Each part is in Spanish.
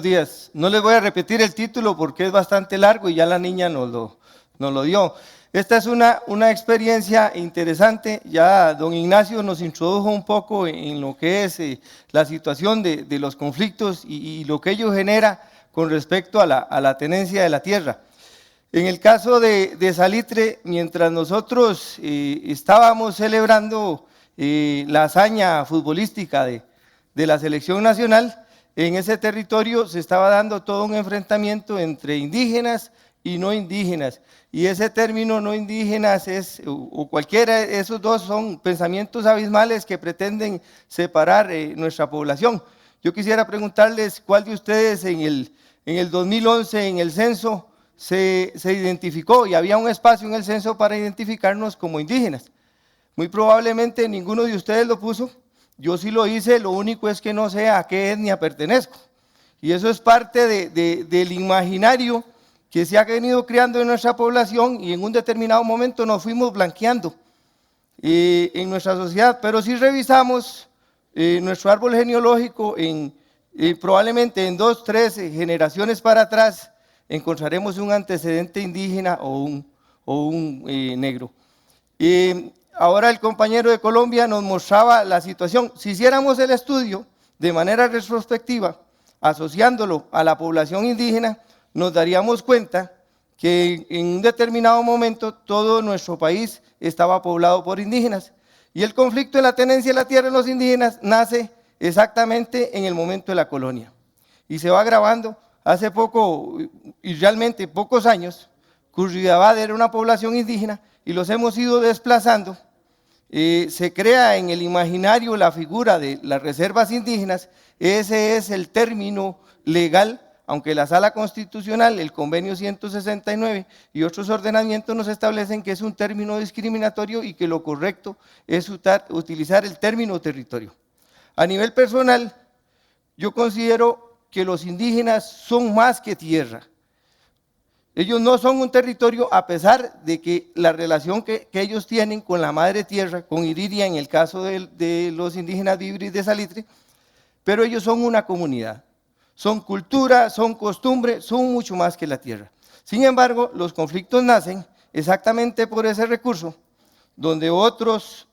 Días. No les voy a repetir el título porque es bastante largo y ya la niña nos lo dio. Esta es una experiencia interesante. Ya don Ignacio nos introdujo un poco en lo que es la situación de los conflictos y lo que ello genera con respecto a la tenencia de la tierra. En el caso de Salitre, mientras nosotros estábamos celebrando la hazaña futbolística de la selección nacional, en ese territorio se estaba dando todo un enfrentamiento entre indígenas y no indígenas. Y ese término no indígenas o cualquiera de esos dos son pensamientos abismales que pretenden separar nuestra población. Yo quisiera preguntarles cuál de ustedes en el 2011 en el censo se identificó y había un espacio en el censo para identificarnos como indígenas. Muy probablemente ninguno de ustedes lo puso. Yo sí lo hice, lo único es que no sé a qué etnia pertenezco. Y eso es parte del imaginario que se ha venido creando en nuestra población y en un determinado momento nos fuimos blanqueando en nuestra sociedad. Pero si revisamos nuestro árbol genealógico, probablemente en 2, 3 generaciones para atrás, encontraremos un antecedente indígena o un negro. Ahora el compañero de Colombia nos mostraba la situación. Si hiciéramos el estudio de manera retrospectiva, asociándolo a la población indígena, nos daríamos cuenta que en un determinado momento todo nuestro país estaba poblado por indígenas. Y el conflicto de la tenencia de la tierra de los indígenas nace exactamente en el momento de la colonia. Y se va agravando. Hace poco, y realmente pocos años, Curridabat era una población indígena y los hemos ido desplazando. Se crea en el imaginario la figura de las reservas indígenas. Ese es el término legal, aunque la Sala Constitucional, el Convenio 169 y otros ordenamientos nos establecen que es un término discriminatorio y que lo correcto es utilizar el término territorio. A nivel personal, yo considero que los indígenas son más que tierra. Ellos no son un territorio a pesar de que la relación que ellos tienen con la madre tierra, con Iriria en el caso de los indígenas Vibris de Salitre, pero ellos son una comunidad, son cultura, son costumbre, son mucho más que la tierra. Sin embargo, los conflictos nacen exactamente por ese recurso, donde otros,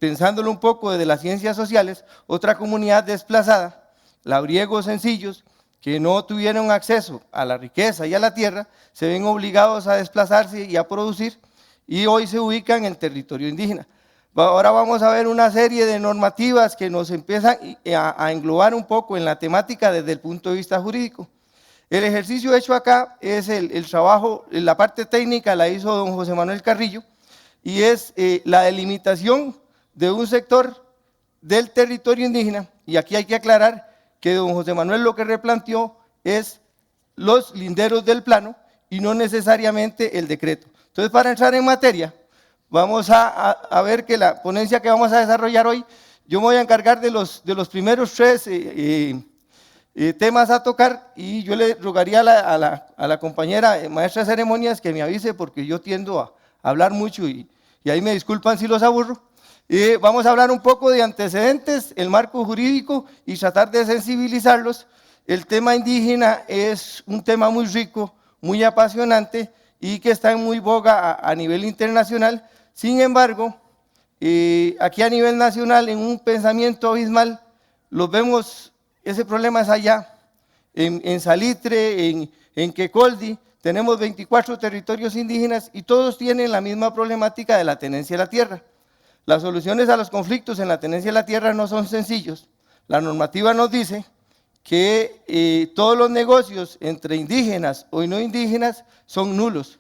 pensándolo un poco desde las ciencias sociales, otra comunidad desplazada, labriegos sencillos, que no tuvieron acceso a la riqueza y a la tierra, se ven obligados a desplazarse y a producir, y hoy se ubican en el territorio indígena. Ahora vamos a ver una serie de normativas que nos empiezan a englobar un poco en la temática desde el punto de vista jurídico. El ejercicio hecho acá es el trabajo, la parte técnica la hizo don José Manuel Carrillo, y es la delimitación de un sector del territorio indígena, y aquí hay que aclarar que don José Manuel lo que replanteó es los linderos del plano y no necesariamente el decreto. Entonces, para entrar en materia, vamos a ver que la ponencia que vamos a desarrollar hoy, yo me voy a encargar de los primeros 3 temas a tocar, y yo le rogaría a la compañera maestra de ceremonias que me avise porque yo tiendo a hablar mucho y ahí me disculpan si los aburro. Vamos a hablar un poco de antecedentes, el marco jurídico y tratar de sensibilizarlos. El tema indígena es un tema muy rico, muy apasionante y que está en muy boga a nivel internacional. Sin embargo, aquí a nivel nacional, en un pensamiento abismal, los vemos, ese problema es allá, en Salitre, en Quecoldi, tenemos 24 territorios indígenas y todos tienen la misma problemática de la tenencia de la tierra. Las soluciones a los conflictos en la tenencia de la tierra no son sencillos. La normativa nos dice que todos los negocios entre indígenas o no indígenas son nulos,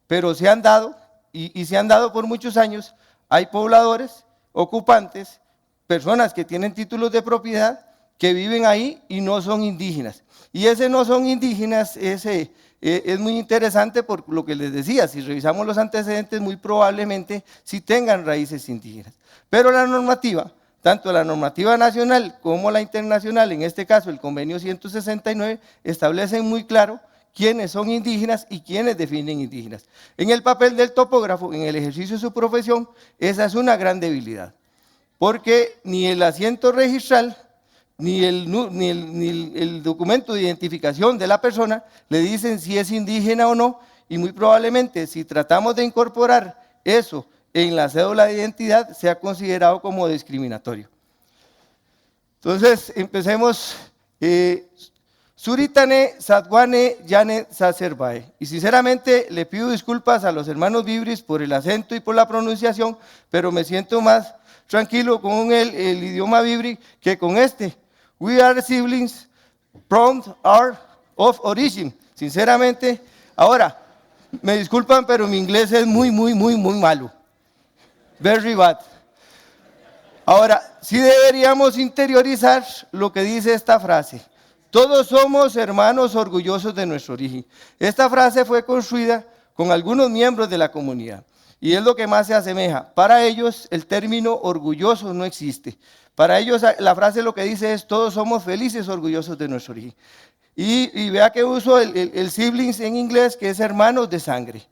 pero se han dado, y se han dado por muchos años. Hay pobladores, ocupantes, personas que tienen títulos de propiedad que viven ahí y no son indígenas. Y ese no son indígenas, es muy interesante por lo que les decía, si revisamos los antecedentes muy probablemente sí tengan raíces indígenas. Pero la normativa, tanto la normativa nacional como la internacional, en este caso el convenio 169, establecen muy claro quiénes son indígenas y quiénes definen indígenas. En el papel del topógrafo, en el ejercicio de su profesión, esa es una gran debilidad, porque ni el asiento registral ni el documento de identificación de la persona le dicen si es indígena o no, y muy probablemente si tratamos de incorporar eso en la cédula de identidad sea considerado como discriminatorio. Entonces, empecemos. Suritane, Sadwane, Yane, Sacerbae. Y sinceramente le pido disculpas a los hermanos Vibris por el acento y por la pronunciación, pero me siento más tranquilo con el idioma Vibri que con este. We are siblings, from are of origin. Sinceramente, ahora, me disculpan, pero mi inglés es muy malo. Very bad. Ahora, sí deberíamos interiorizar lo que dice esta frase. Todos somos hermanos orgullosos de nuestro origen. Esta frase fue construida con algunos miembros de la comunidad y es lo que más se asemeja. Para ellos el término orgulloso no existe. Para ellos la frase lo que dice es todos somos felices orgullosos de nuestro origen. Y vea que uso el siblings en inglés, que es hermanos de sangre.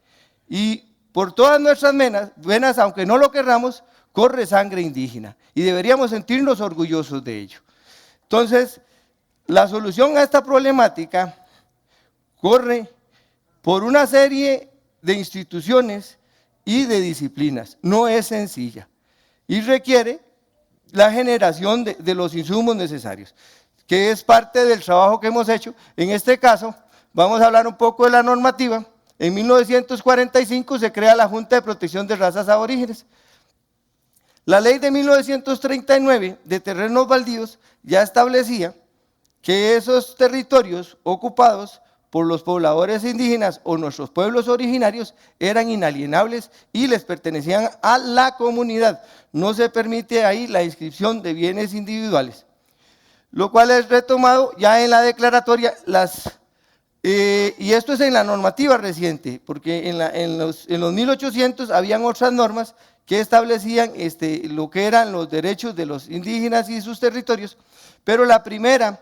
Y por todas nuestras venas, aunque no lo querramos, corre sangre indígena y deberíamos sentirnos orgullosos de ello. Entonces, la solución a esta problemática corre por una serie de instituciones y de disciplinas. No es sencilla y requiere la generación de los insumos necesarios, que es parte del trabajo que hemos hecho. En este caso, vamos a hablar un poco de la normativa. En 1945 se crea la Junta de Protección de Razas Aborígenes. La ley de 1939 de terrenos baldíos ya establecía que esos territorios ocupados por los pobladores indígenas o nuestros pueblos originarios eran inalienables y les pertenecían a la comunidad. No se permite ahí la inscripción de bienes individuales, lo cual es retomado ya en la declaratoria. Y esto es en la normativa reciente, porque en los 1800 habían otras normas que establecían lo que eran los derechos de los indígenas y sus territorios, pero la primera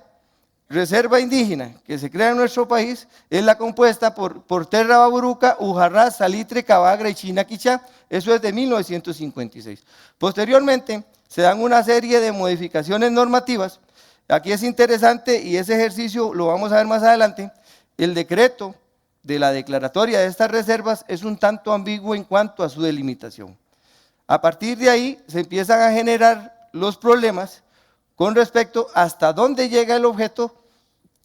reserva indígena que se crea en nuestro país es la compuesta por Terra Baburuca, Ujarrá, Salitre, Cabagra y Chinaquichá. Eso es de 1956. Posteriormente se dan una serie de modificaciones normativas. Aquí es interesante, y ese ejercicio lo vamos a ver más adelante, el decreto de la declaratoria de estas reservas es un tanto ambiguo en cuanto a su delimitación. A partir de ahí se empiezan a generar los problemas con respecto hasta dónde llega el objeto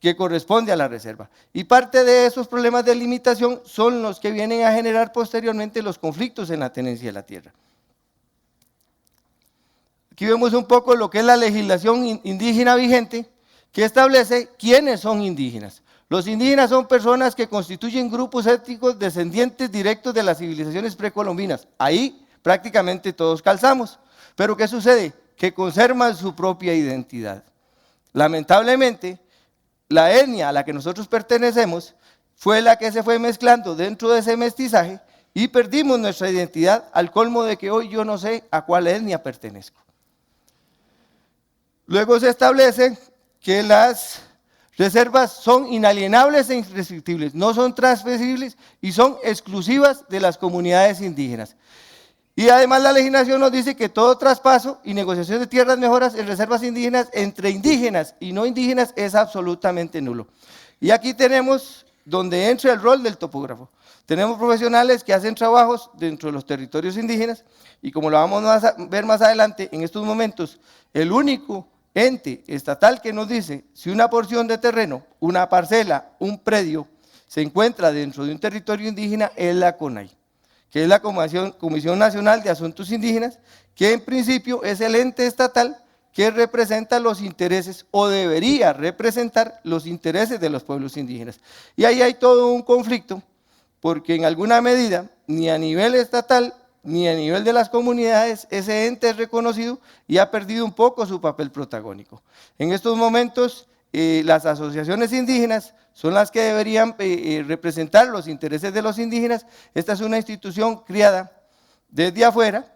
que corresponde a la reserva. Y parte de esos problemas de limitación son los que vienen a generar posteriormente los conflictos en la tenencia de la tierra. Aquí vemos un poco lo que es la legislación indígena vigente, que establece quiénes son indígenas. Los indígenas son personas que constituyen grupos étnicos descendientes directos de las civilizaciones precolombinas. Ahí prácticamente todos calzamos. Pero ¿qué sucede? Que conservan su propia identidad. Lamentablemente, la etnia a la que nosotros pertenecemos fue la que se fue mezclando dentro de ese mestizaje y perdimos nuestra identidad, al colmo de que hoy yo no sé a cuál etnia pertenezco. Luego se establece que las reservas son inalienables e irrestrictibles, no son transferibles y son exclusivas de las comunidades indígenas. Y además la legislación nos dice que todo traspaso y negociación de tierras mejoras en reservas indígenas entre indígenas y no indígenas es absolutamente nulo. Y aquí tenemos donde entra el rol del topógrafo. Tenemos profesionales que hacen trabajos dentro de los territorios indígenas y como lo vamos a ver más adelante, en estos momentos el único ente estatal que nos dice si una porción de terreno, una parcela, un predio se encuentra dentro de un territorio indígena es la CONAI, que es la Comisión Nacional de Asuntos Indígenas, que en principio es el ente estatal que representa los intereses o debería representar los intereses de los pueblos indígenas. Y ahí hay todo un conflicto, porque en alguna medida, ni a nivel estatal, ni a nivel de las comunidades, ese ente es reconocido y ha perdido un poco su papel protagónico. En estos momentos, las asociaciones indígenas son las que deberían representar los intereses de los indígenas. Esta es una institución criada desde afuera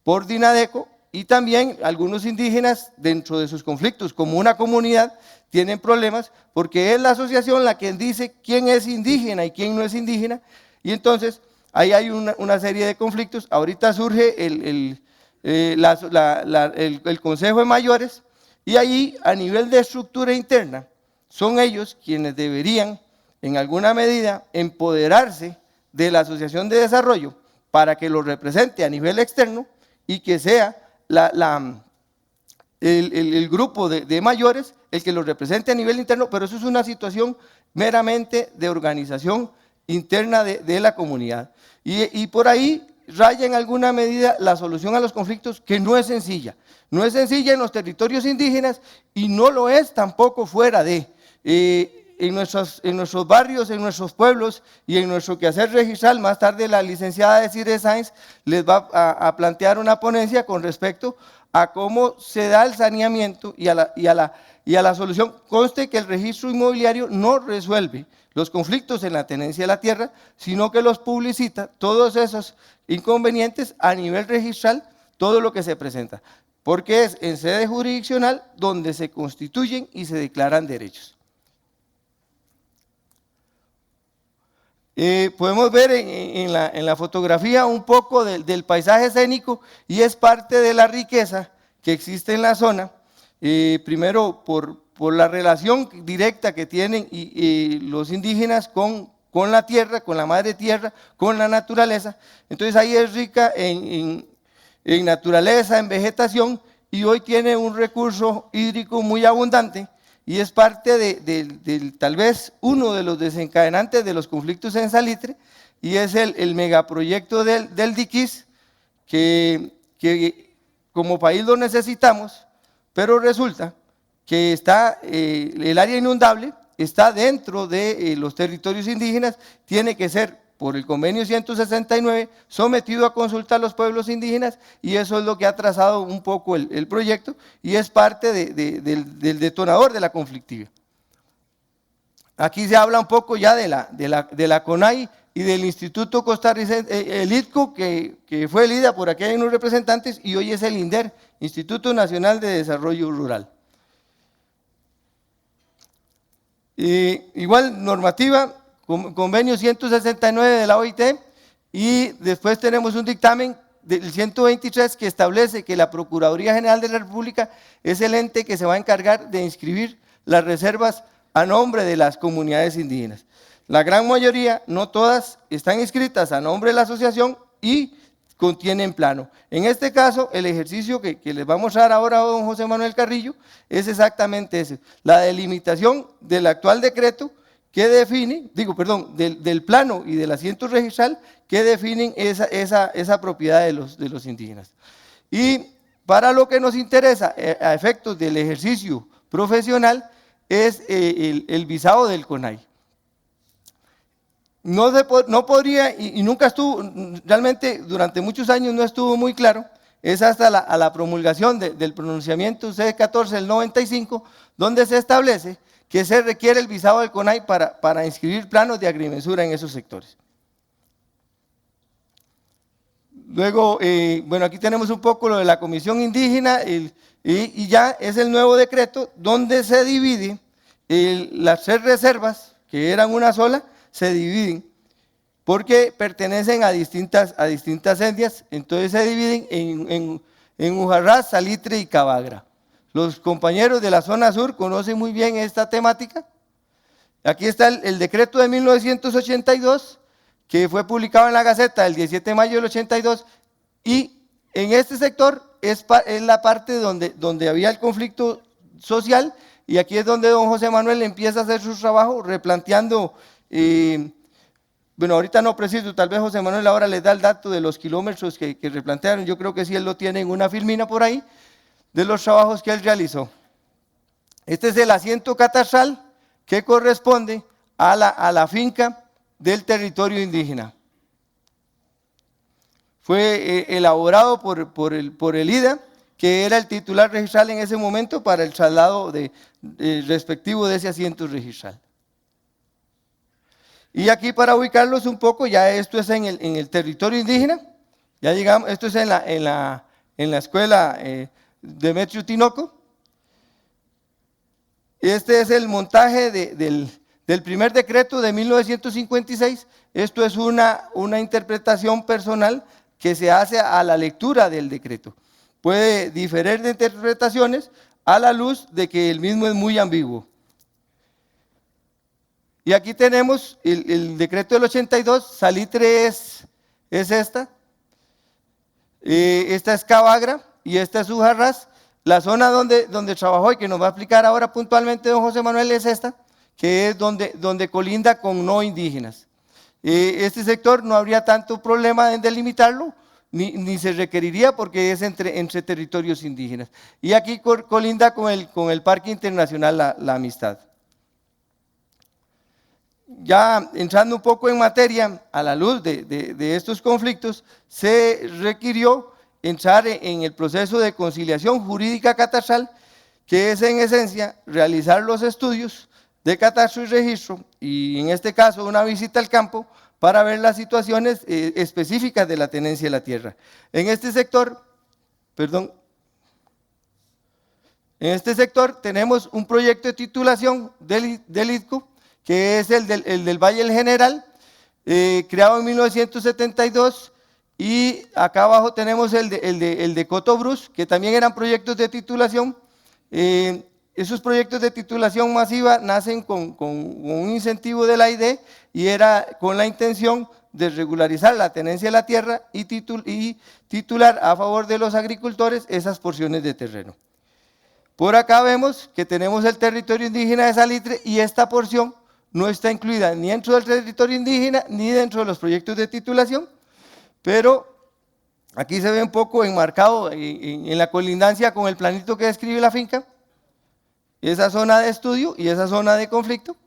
por Dinadeco y también algunos indígenas dentro de sus conflictos como una comunidad tienen problemas porque es la asociación la que dice quién es indígena y quién no es indígena y entonces ahí hay una serie de conflictos. Ahorita surge el Consejo de Mayores Y ahí, a nivel de estructura interna, son ellos quienes deberían, en alguna medida, empoderarse de la Asociación de Desarrollo para que lo represente a nivel externo y que sea el grupo de mayores el que lo represente a nivel interno, pero eso es una situación meramente de organización interna de la comunidad. Y por ahí raya en alguna medida la solución a los conflictos, que no es sencilla. No es sencilla en los territorios indígenas y no lo es tampoco fuera de. En nuestros barrios, en nuestros pueblos y en nuestro quehacer registral, más tarde la licenciada Desiree Sáenz les va a plantear una ponencia con respecto a cómo se da el saneamiento y a la solución. Conste que el registro inmobiliario no resuelve los conflictos en la tenencia de la tierra, sino que los publicita, todos esos inconvenientes a nivel registral, todo lo que se presenta, porque es en sede jurisdiccional donde se constituyen y se declaran derechos. Podemos ver en la fotografía un poco del paisaje escénico y es parte de la riqueza que existe en la zona, primero por la relación directa que tienen los indígenas con la tierra, con la madre tierra, con la naturaleza. Entonces ahí es rica en naturaleza, en vegetación, y hoy tiene un recurso hídrico muy abundante. Y es parte de tal vez uno de los desencadenantes de los conflictos en Salitre, y es el megaproyecto del Diquís, que como país lo necesitamos, pero resulta que está el área inundable, está dentro de los territorios indígenas, tiene que ser por el convenio 169 sometido a consulta a los pueblos indígenas, y eso es lo que ha trazado un poco el proyecto y es parte del detonador de la conflictividad. Aquí se habla un poco ya de la CONAI y del Instituto Costarricense, el ITCO, que fue el IDA, por aquí hay unos representantes, y hoy es el INDER, Instituto Nacional de Desarrollo Rural. Igual normativa, convenio 169 de la OIT, y después tenemos un dictamen del 123 que establece que la Procuraduría General de la República es el ente que se va a encargar de inscribir las reservas a nombre de las comunidades indígenas. La gran mayoría, no todas, están inscritas a nombre de la asociación y contienen plano. En este caso, el ejercicio que les va a mostrar ahora a don José Manuel Carrillo es exactamente ese, la delimitación del actual decreto que define, del plano y del asiento registral que definen esa propiedad de los indígenas. Y para lo que nos interesa, a efectos del ejercicio profesional, es el visado del CONAI. No podría, y nunca estuvo, realmente durante muchos años no estuvo muy claro, es hasta la promulgación del pronunciamiento C14 del 95, donde se establece que se requiere el visado del CONAI para inscribir planos de agrimensura en esos sectores. Luego, bueno, aquí tenemos un poco lo de la Comisión Indígena, y ya es el nuevo decreto donde se divide las 3 reservas, que eran una sola, se dividen porque pertenecen a distintas etnias, entonces se dividen en Ujarrás, Salitre y Cabagra. Los compañeros de la zona sur conocen muy bien esta temática. Aquí está el decreto de 1982, que fue publicado en la Gaceta el 17 de mayo del 82, y en este sector es la parte donde había el conflicto social, y aquí es donde don José Manuel empieza a hacer su trabajo replanteando, bueno, ahorita no preciso, tal vez José Manuel ahora les da el dato de los kilómetros que replantearon, yo creo que sí él lo tiene en una filmina por ahí, de los trabajos que él realizó. Este es el asiento catastral que corresponde a la finca del territorio indígena. Fue elaborado por el IDA, que era el titular registral en ese momento para el traslado respectivo de ese asiento registral. Y aquí para ubicarlos un poco, ya esto es en el territorio indígena, ya llegamos, esto es en la escuela Demetrio Tinoco. Este es el montaje del primer decreto de 1956, esto es una interpretación personal que se hace a la lectura del decreto. Puede diferir de interpretaciones, a la luz de que el mismo es muy ambiguo. Y aquí tenemos el decreto del 82, salitre es esta. Esta es Cabagra y esta es Ujarrás. La zona donde trabajó y que nos va a explicar ahora puntualmente don José Manuel es esta, que es donde colinda con no indígenas. Este sector no habría tanto problema en delimitarlo, ni se requeriría porque es entre territorios indígenas. Y aquí colinda con el Parque Internacional La Amistad. Ya entrando un poco en materia, a la luz de estos conflictos, se requirió entrar en el proceso de conciliación jurídica catastral, que es en esencia realizar los estudios de catastro y registro, y en este caso una visita al campo, para ver las situaciones específicas de la tenencia de la tierra. En este sector, tenemos un proyecto de titulación del ITCO, que es el del Valle del General, creado en 1972, y acá abajo tenemos el de Cotobruz, que también eran proyectos de titulación. Esos proyectos de titulación masiva nacen con un incentivo de la ID y era con la intención de regularizar la tenencia de la tierra y titular a favor de los agricultores esas porciones de terreno. Por acá vemos que tenemos el territorio indígena de Salitre y esta porción no está incluida ni dentro del territorio indígena ni dentro de los proyectos de titulación, pero aquí se ve un poco enmarcado en la colindancia con el planito que describe la finca, esa zona de estudio y esa zona de conflicto,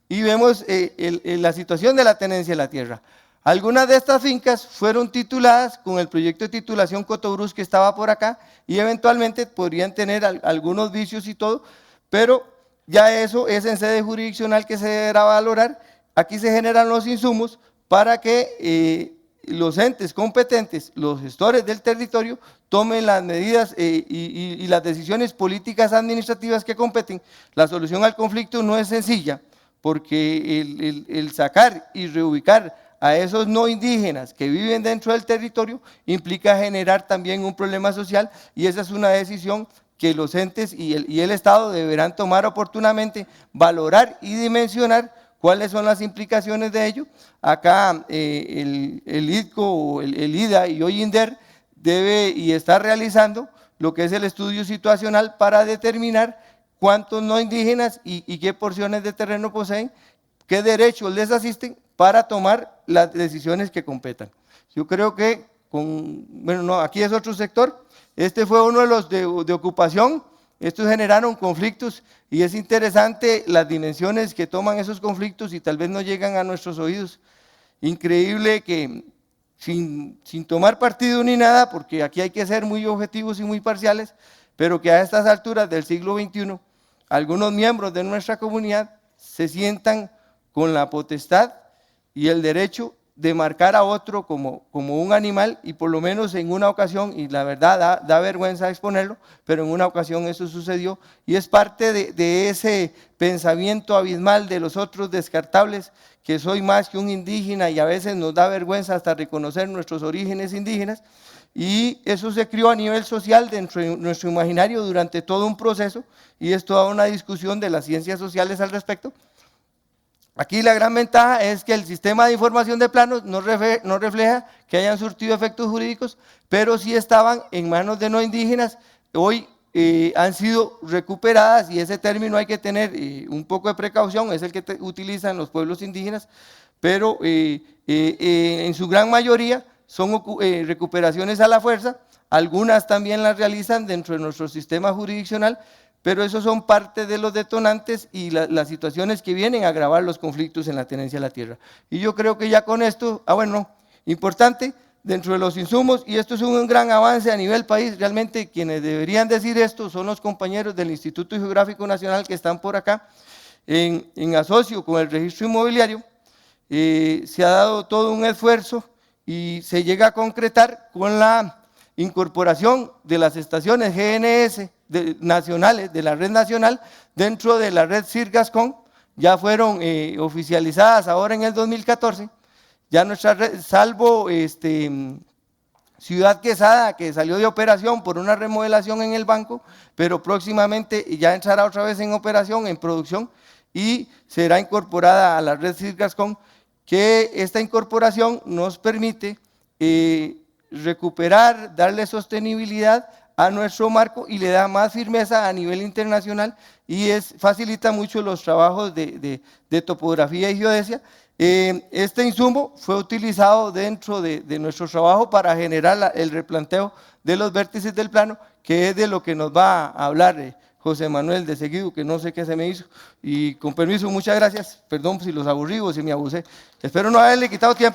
y vemos la situación de la tenencia de la tierra. Algunas de estas fincas fueron tituladas con el proyecto de titulación Cotobruz que estaba por acá, y eventualmente podrían tener algunos vicios y todo, pero ya eso es en sede jurisdiccional que se deberá valorar. Aquí se generan los insumos para que los entes competentes, los gestores del territorio, tomen las medidas y las decisiones políticas administrativas que competen. La solución al conflicto no es sencilla, porque el sacar y reubicar a esos no indígenas que viven dentro del territorio implica generar también un problema social, y esa es una decisión que los entes y el Estado deberán tomar oportunamente, valorar y dimensionar cuáles son las implicaciones de ello. Acá el ITCO, el IDA y hoy INDER debe y está realizando lo que es el estudio situacional para determinar cuántos no indígenas y qué porciones de terreno poseen, qué derechos les asisten para tomar las decisiones que competan. Yo creo que, aquí es otro sector, este fue uno de los de ocupación. Estos generaron conflictos y es interesante las dimensiones que toman esos conflictos y tal vez no llegan a nuestros oídos. Increíble que sin tomar partido ni nada, porque aquí hay que ser muy objetivos y muy parciales, pero que a estas alturas del siglo XXI, algunos miembros de nuestra comunidad se sientan con la potestad y el derecho de marcar a otro como un animal, y por lo menos en una ocasión, y la verdad da vergüenza exponerlo, pero en una ocasión eso sucedió, y es parte de ese pensamiento abismal de los otros descartables, que soy más que un indígena, y a veces nos da vergüenza hasta reconocer nuestros orígenes indígenas, y eso se crió a nivel social dentro de nuestro imaginario durante todo un proceso, y es toda una discusión de las ciencias sociales al respecto. Aquí la gran ventaja es que el sistema de información de planos no refleja que hayan surtido efectos jurídicos, pero sí estaban en manos de no indígenas. Hoy han sido recuperadas, y ese término hay que tener un poco de precaución, es el que utilizan los pueblos indígenas, pero en su gran mayoría son recuperaciones a la fuerza. Algunas también las realizan dentro de nuestro sistema jurisdiccional, pero esos son parte de los detonantes y las situaciones que vienen a agravar los conflictos en la tenencia de la tierra. Y yo creo que ya con esto, importante, dentro de los insumos, y esto es un gran avance a nivel país, realmente quienes deberían decir esto son los compañeros del Instituto Geográfico Nacional que están por acá, en asocio con el registro inmobiliario. Se ha dado todo un esfuerzo y se llega a concretar con la incorporación de las estaciones GNS nacionales, de la red nacional, dentro de la red CIRGASCON. Ya fueron oficializadas ahora en el 2014, ya nuestra red, salvo Ciudad Quesada, que salió de operación por una remodelación en el banco, pero próximamente ya entrará otra vez en operación, en producción, y será incorporada a la red Cirgascom, que esta incorporación nos permite recuperar, darle sostenibilidad a nuestro marco y le da más firmeza a nivel internacional y facilita mucho los trabajos de topografía y geodesia. Este insumo fue utilizado dentro de nuestro trabajo para generar el replanteo de los vértices del plano, que es de lo que nos va a hablar José Manuel de seguido, que no sé qué se me hizo. Y con permiso, muchas gracias. Perdón si los aburrí o si me abusé. Espero no haberle quitado tiempo.